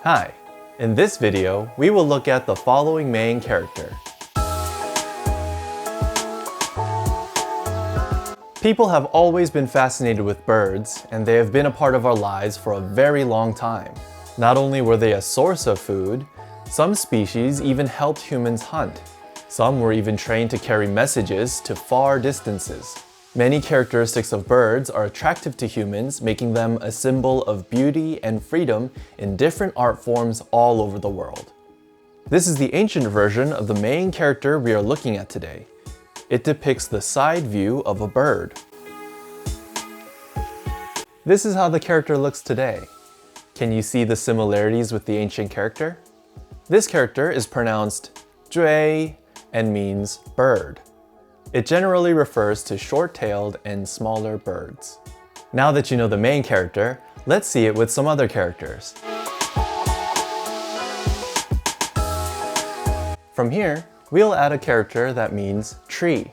Hi, in this video, we will look at the following main character. People have always been fascinated with birds, and they have been a part of our lives for a very long time. Not only were they a source of food, some species even helped humans hunt. Some were even trained to carry messages to far distances. Many characteristics of birds are attractive to humans, making them a symbol of beauty and freedom in different art forms all over the world. This is the ancient version of the main character we are looking at today. It depicts the side view of a bird. This is how the character looks today. Can you see the similarities with the ancient character? This character is pronounced zhuī and means bird. It generally refers to short-tailed and smaller birds. Now that you know the main character, let's see it with some other characters. From here, we'll add a character that means tree.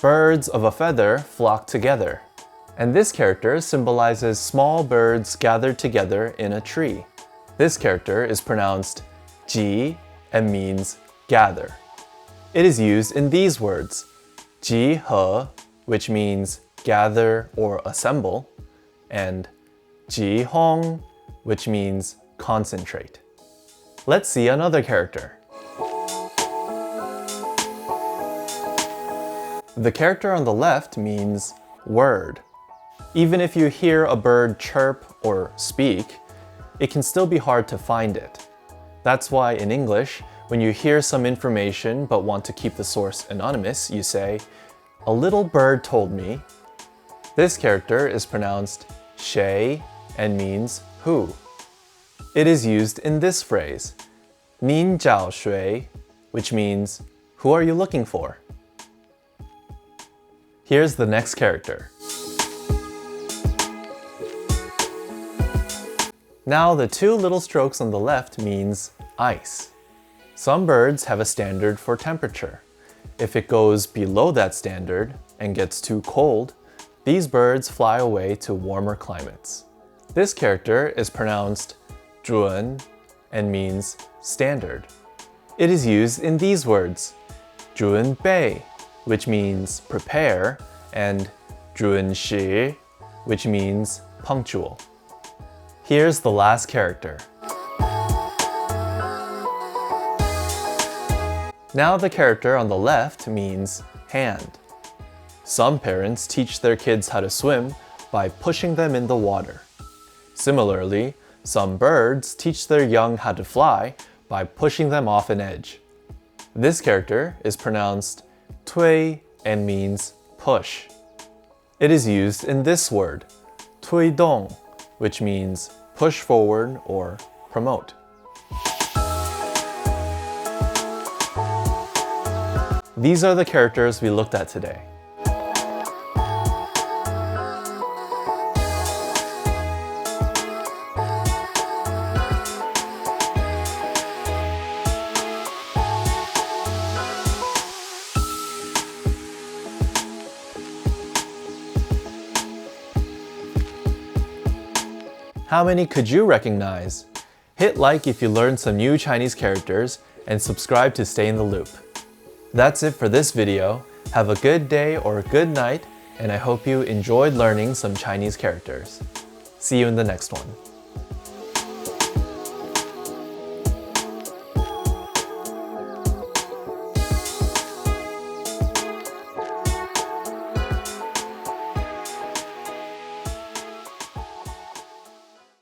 Birds of a feather flock together. And this character symbolizes small birds gathered together in a tree. This character is pronounced zhī and means gather. It is used in these words, 集合, which means gather or assemble, and 集中, which means concentrate. Let's see another character. The character on the left means word. Even if you hear a bird chirp or speak, it can still be hard to find it. That's why in English, when you hear some information but want to keep the source anonymous, you say, "A little bird told me." This character is pronounced 谁 and means who. It is used in this phrase, 您找谁, which means, who are you looking for? Here's the next character. Now the two little strokes on the left means ice. Some birds have a standard for temperature. If it goes below that standard and gets too cold, these birds fly away to warmer climates. This character is pronounced zhuī and means standard. It is used in these words, 准备, which means prepare, and 准时, which means punctual. Here's the last character. Now the character on the left means hand. Some parents teach their kids how to swim by pushing them in the water. Similarly, some birds teach their young how to fly by pushing them off an edge. This character is pronounced 推 and means push. It is used in this word, 推动, which means push forward or promote. These are the characters we looked at today. How many could you recognize? Hit like if you learned some new Chinese characters and subscribe to stay in the loop. That's it for this video. Have a good day or a good night, and I hope you enjoyed learning some Chinese characters. See you in the next one.